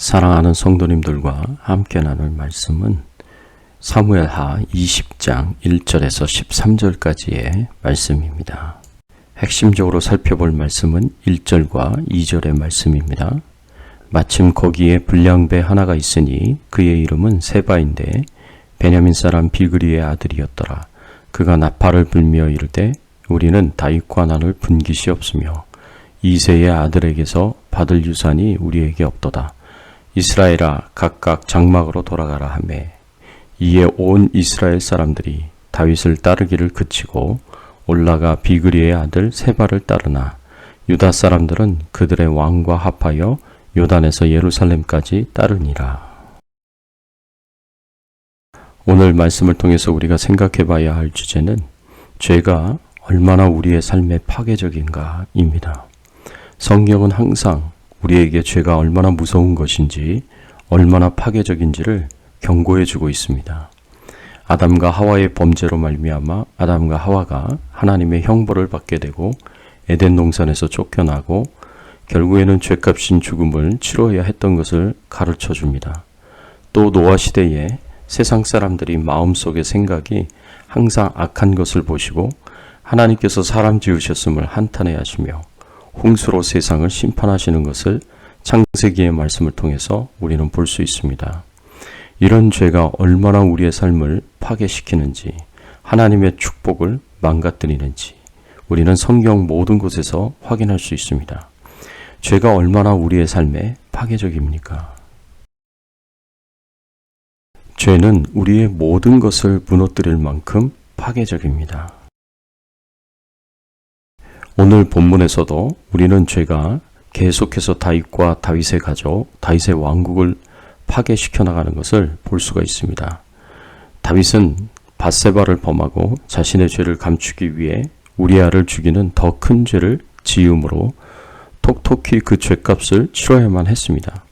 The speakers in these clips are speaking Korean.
사랑하는 성도님들과 함께 나눌 말씀은 사무엘하 20장 1절에서 13절까지의 말씀입니다. 핵심적으로 살펴볼 말씀은 1절과 2절의 말씀입니다. 마침 거기에 불량배 하나가 있으니 그의 이름은 세바인데 베냐민 사람 비그리의 아들이었더라. 그가 나팔을 불며 이르되 우리는 다윗과 나눌 분깃이 없으며 이새의 아들에게서 받을 유산이 우리에게 없도다. 이스라엘아 각각 장막으로 돌아가라 하매 이에 온 이스라엘 사람들이 다윗을 따르기를 그치고 올라가 비그리의 아들 세바를 따르나 유다 사람들은 그들의 왕과 합하여 요단에서 예루살렘까지 따르니라. 오늘 말씀을 통해서 우리가 생각해 봐야 할 주제는 죄가 얼마나 우리의 삶에 파괴적인가 입니다. 성경은 항상 우리에게 죄가 얼마나 무서운 것인지, 얼마나 파괴적인지를 경고해 주고 있습니다. 아담과 하와의 범죄로 말미암아 아담과 하와가 하나님의 형벌을 받게 되고 에덴 동산에서 쫓겨나고 결국에는 죄값인 죽음을 치러야 했던 것을 가르쳐 줍니다. 또 노아 시대에 세상 사람들이 마음속의 생각이 항상 악한 것을 보시고 하나님께서 사람 지으셨음을 한탄해 하시며 홍수로 세상을 심판하시는 것을 창세기의 말씀을 통해서 우리는 볼 수 있습니다. 이런 죄가 얼마나 우리의 삶을 파괴시키는지, 하나님의 축복을 망가뜨리는지 우리는 성경 모든 곳에서 확인할 수 있습니다. 죄가 얼마나 우리의 삶에 파괴적입니까? 죄는 우리의 모든 것을 무너뜨릴 만큼 파괴적입니다. 오늘 본문에서도 우리는 죄가 계속해서 다윗과 다윗의 가족, 다윗의 왕국을 파괴시켜 나가는 것을 볼 수가 있습니다. 다윗은 밧세바를 범하고 자신의 죄를 감추기 위해 우리아를 죽이는 더 큰 죄를 지음으로 톡톡히 그 죄값을 치러야만 했습니다.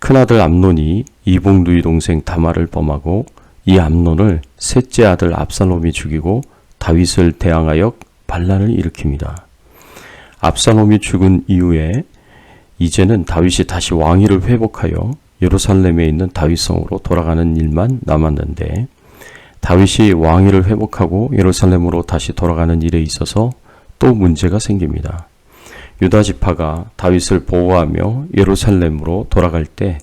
큰아들 암논이 이복 누이 동생 다말을 범하고 이 암논을 셋째 아들 압살롬이 죽이고 다윗을 대항하여 반란을 일으킵니다. 압살롬이 죽은 이후에 이제는 다윗이 다시 왕위를 회복하여 예루살렘에 있는 다윗성으로 돌아가는 일만 남았는데, 다윗이 왕위를 회복하고 예루살렘으로 다시 돌아가는 일에 있어서 또 문제가 생깁니다. 유다 지파가 다윗을 보호하며 예루살렘으로 돌아갈 때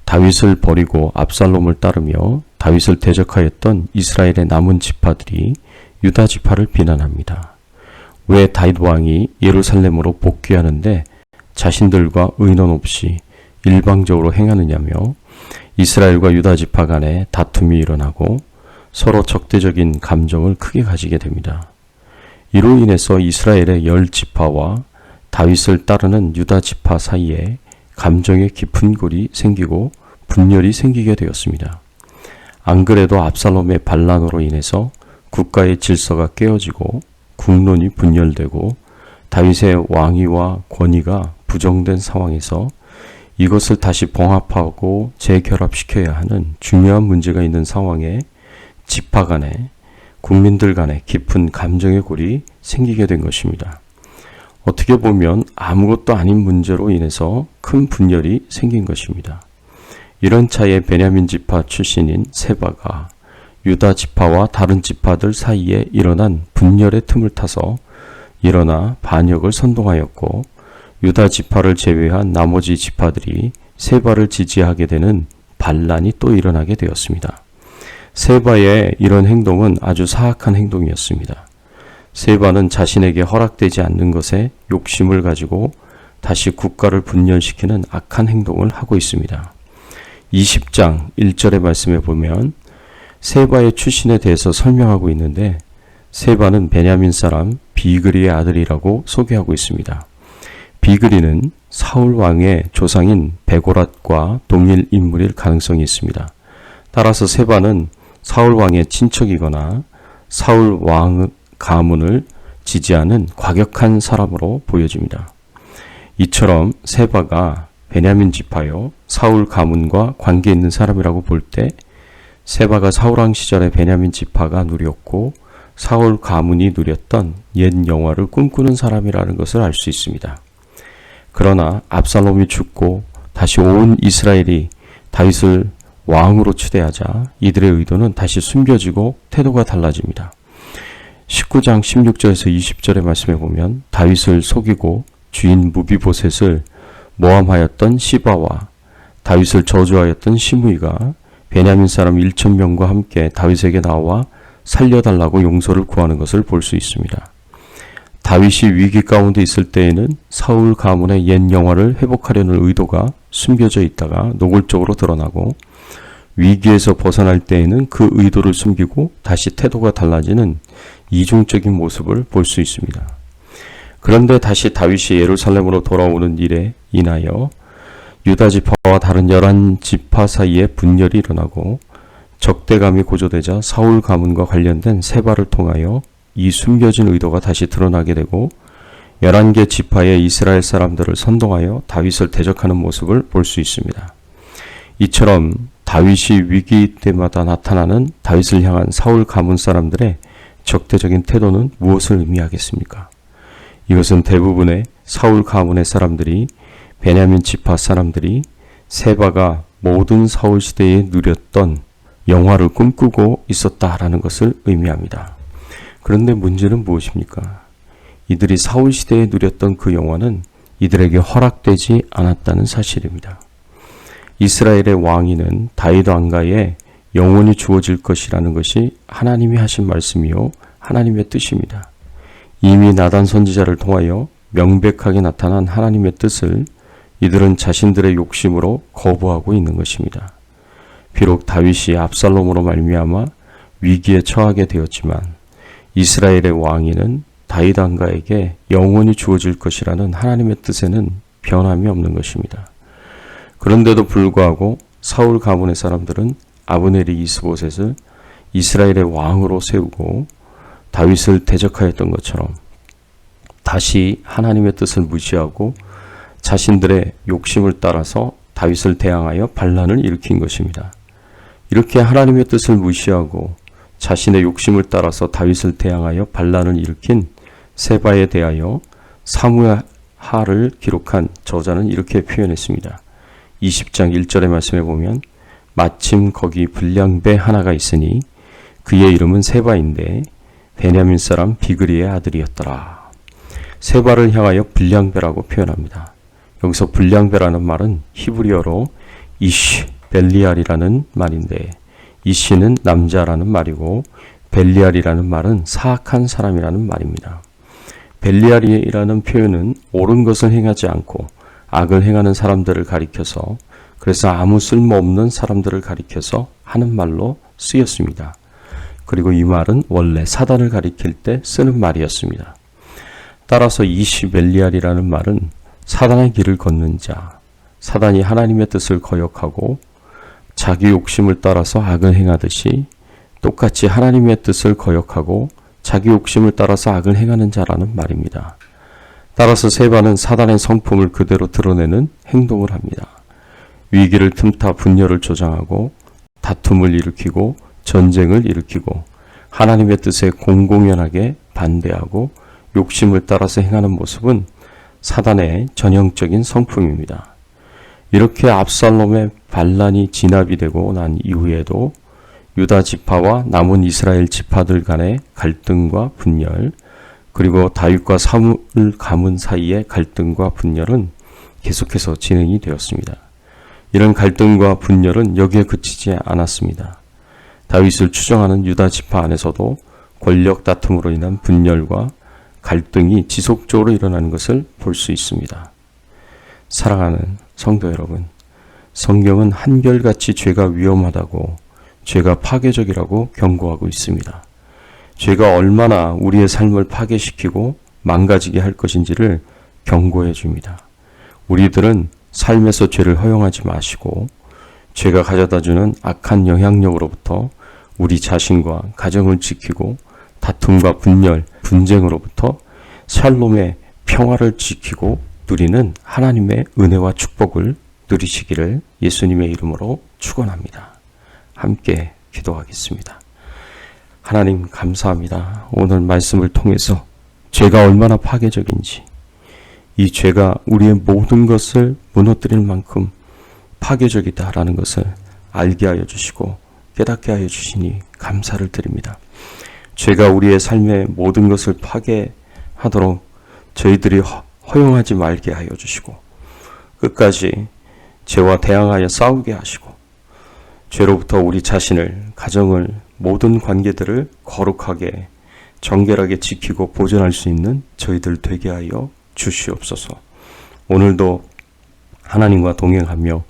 다윗을 버리고 압살롬을 따르며 다윗을 대적하였던 이스라엘의 남은 지파들이 유다 지파를 비난합니다. 왜 다윗 왕이 예루살렘으로 복귀하는데 자신들과 의논 없이 일방적으로 행하느냐며 이스라엘과 유다 지파 간에 다툼이 일어나고 서로 적대적인 감정을 크게 가지게 됩니다. 이로 인해서 이스라엘의 10지파와 다윗을 따르는 유다 지파 사이에 감정의 깊은 골이 생기고 분열이 생기게 되었습니다. 안 그래도 압살롬의 반란으로 인해서 국가의 질서가 깨어지고 국론이 분열되고 다윗의 왕위와 권위가 부정된 상황에서 이것을 다시 봉합하고 재결합시켜야 하는 중요한 문제가 있는 상황에 지파 간에, 국민들 간에 깊은 감정의 골이 생기게 된 것입니다. 어떻게 보면 아무것도 아닌 문제로 인해서 큰 분열이 생긴 것입니다. 이런 차에 베냐민 지파 출신인 세바가 유다 지파와 다른 지파들 사이에 일어난 분열의 틈을 타서 일어나 반역을 선동하였고, 유다 지파를 제외한 나머지 지파들이 세바를 지지하게 되는 반란이 또 일어나게 되었습니다. 세바의 이런 행동은 아주 사악한 행동이었습니다. 세바는 자신에게 허락되지 않는 것에 욕심을 가지고 다시 국가를 분열시키는 악한 행동을 하고 있습니다. 20장 1절의 말씀에 보면 세바의 출신에 대해서 설명하고 있는데, 세바는 베냐민 사람 비그리의 아들이라고 소개하고 있습니다. 비그리는 사울 왕의 조상인 베고랏과 동일 인물일 가능성이 있습니다. 따라서 세바는 사울 왕의 친척이거나 사울 왕 가문을 지지하는 과격한 사람으로 보여집니다. 이처럼 세바가 베냐민 지파요 사울 가문과 관계 있는 사람이라고 볼 때 세바가 사울왕 시절에 베냐민 지파가 누렸고 사울 가문이 누렸던 옛 영화를 꿈꾸는 사람이라는 것을 알 수 있습니다. 그러나 압살롬이 죽고 다시 온 이스라엘이 다윗을 왕으로 추대하자 이들의 의도는 다시 숨겨지고 태도가 달라집니다. 19장 16절에서 20절의 말씀에 보면 다윗을 속이고 주인 무비보셋을 모함하였던 시바와 다윗을 저주하였던 시므이가 베냐민 사람 1,000명과 함께 다윗에게 나와 살려달라고 용서를 구하는 것을 볼 수 있습니다. 다윗이 위기 가운데 있을 때에는 사울 가문의 옛 영화를 회복하려는 의도가 숨겨져 있다가 노골적으로 드러나고 위기에서 벗어날 때에는 그 의도를 숨기고 다시 태도가 달라지는 이중적인 모습을 볼 수 있습니다. 그런데 다시 다윗이 예루살렘으로 돌아오는 일에 인하여 유다 지파와 다른 11지파 사이에 분열이 일어나고 적대감이 고조되자 사울 가문과 관련된 세바를 통하여 이 숨겨진 의도가 다시 드러나게 되고 11개 지파의 이스라엘 사람들을 선동하여 다윗을 대적하는 모습을 볼 수 있습니다. 이처럼 다윗이 위기 때마다 나타나는 다윗을 향한 사울 가문 사람들의 적대적인 태도는 무엇을 의미하겠습니까? 이것은 대부분의 사울 가문의 사람들이 베냐민 지파 사람들이 세바가 모든 사울 시대에 누렸던 영화를 꿈꾸고 있었다라는 것을 의미합니다. 그런데 문제는 무엇입니까? 이들이 사울 시대에 누렸던 그 영화는 이들에게 허락되지 않았다는 사실입니다. 이스라엘의 왕위는 다윗 왕가에 영원히 주어질 것이라는 것이 하나님이 하신 말씀이요 하나님의 뜻입니다. 이미 나단 선지자를 통하여 명백하게 나타난 하나님의 뜻을 이들은 자신들의 욕심으로 거부하고 있는 것입니다. 비록 다윗이 압살롬으로 말미암아 위기에 처하게 되었지만 이스라엘의 왕위는 다윗 왕가에게 영원히 주어질 것이라는 하나님의 뜻에는 변함이 없는 것입니다. 그런데도 불구하고 사울 가문의 사람들은 아브넬이 이스보셋을 이스라엘의 왕으로 세우고 다윗을 대적하였던 것처럼 다시 하나님의 뜻을 무시하고 자신들의 욕심을 따라서 다윗을 대항하여 반란을 일으킨 것입니다. 이렇게 하나님의 뜻을 무시하고 자신의 욕심을 따라서 다윗을 대항하여 반란을 일으킨 세바에 대하여 사무엘하를 기록한 저자는 이렇게 표현했습니다. 20장 1절의 말씀에 보면 마침 거기 불량배 하나가 있으니 그의 이름은 세바인데 베냐민 사람 비그리의 아들이었더라. 세바를 향하여 불량배라고 표현합니다. 여기서 불량배라는 말은 히브리어로 이쉬 벨리알이라는 말인데 이쉬는 남자라는 말이고 벨리알이라는 말은 사악한 사람이라는 말입니다. 벨리알이라는 표현은 옳은 것을 행하지 않고 악을 행하는 사람들을 가리켜서 그래서 아무 쓸모없는 사람들을 가리켜서 하는 말로 쓰였습니다. 그리고 이 말은 원래 사단을 가리킬 때 쓰는 말이었습니다. 따라서 이시벨리알이라는 말은 사단의 길을 걷는 자, 사단이 하나님의 뜻을 거역하고 자기 욕심을 따라서 악을 행하듯이 똑같이 하나님의 뜻을 거역하고 자기 욕심을 따라서 악을 행하는 자라는 말입니다. 따라서 세바는 사단의 성품을 그대로 드러내는 행동을 합니다. 위기를 틈타 분열을 조장하고 다툼을 일으키고 전쟁을 일으키고 하나님의 뜻에 공공연하게 반대하고 욕심을 따라서 행하는 모습은 사단의 전형적인 성품입니다. 이렇게 압살롬의 반란이 진압이 되고 난 이후에도 유다 지파와 남은 이스라엘 지파들 간의 갈등과 분열, 그리고 다윗과 사울 가문 사이의 갈등과 분열은 계속해서 진행이 되었습니다. 이런 갈등과 분열은 여기에 그치지 않았습니다. 다윗을 추종하는 유다 지파 안에서도 권력 다툼으로 인한 분열과 갈등이 지속적으로 일어나는 것을 볼 수 있습니다. 사랑하는 성도 여러분, 성경은 한결같이 죄가 위험하다고, 죄가 파괴적이라고 경고하고 있습니다. 죄가 얼마나 우리의 삶을 파괴시키고 망가지게 할 것인지를 경고해 줍니다. 우리들은 삶에서 죄를 허용하지 마시고 죄가 가져다주는 악한 영향력으로부터 우리 자신과 가정을 지키고 다툼과 분열, 분쟁으로부터 샬롬의 평화를 지키고 누리는 하나님의 은혜와 축복을 누리시기를 예수님의 이름으로 축원합니다. 함께 기도하겠습니다. 하나님 감사합니다. 오늘 말씀을 통해서 죄가 얼마나 파괴적인지, 이 죄가 우리의 모든 것을 무너뜨릴 만큼 파괴적이다라는 것을 알게 하여 주시고 깨닫게 하여 주시니 감사를 드립니다. 죄가 우리의 삶의 모든 것을 파괴하도록 저희들이 허용하지 말게 하여 주시고 끝까지 죄와 대항하여 싸우게 하시고 죄로부터 우리 자신을, 가정을, 모든 관계들을 거룩하게 정결하게 지키고 보존할 수 있는 저희들 되게 하여 주시옵소서. 오늘도 하나님과 동행하며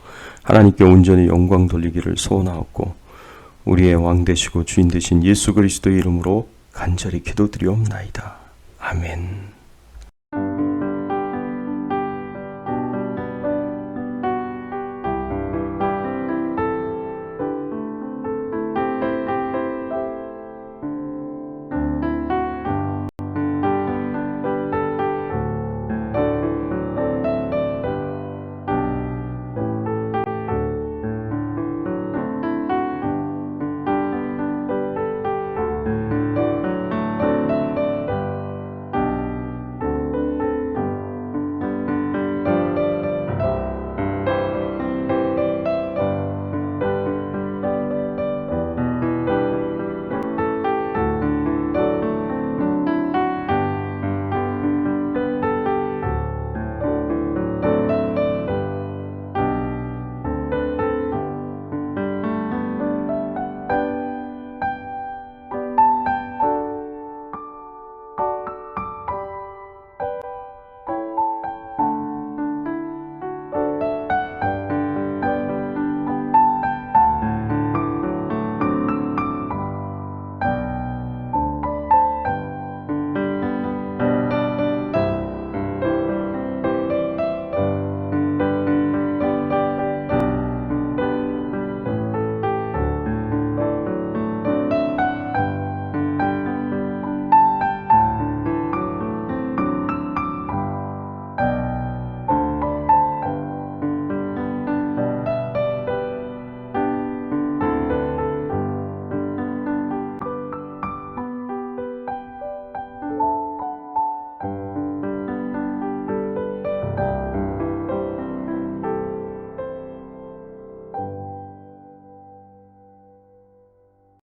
하나님께 온전히 영광 돌리기를 소원하옵고 우리의 왕 되시고 주인 되신 예수 그리스도의 이름으로 간절히 기도드리옵나이다. 아멘.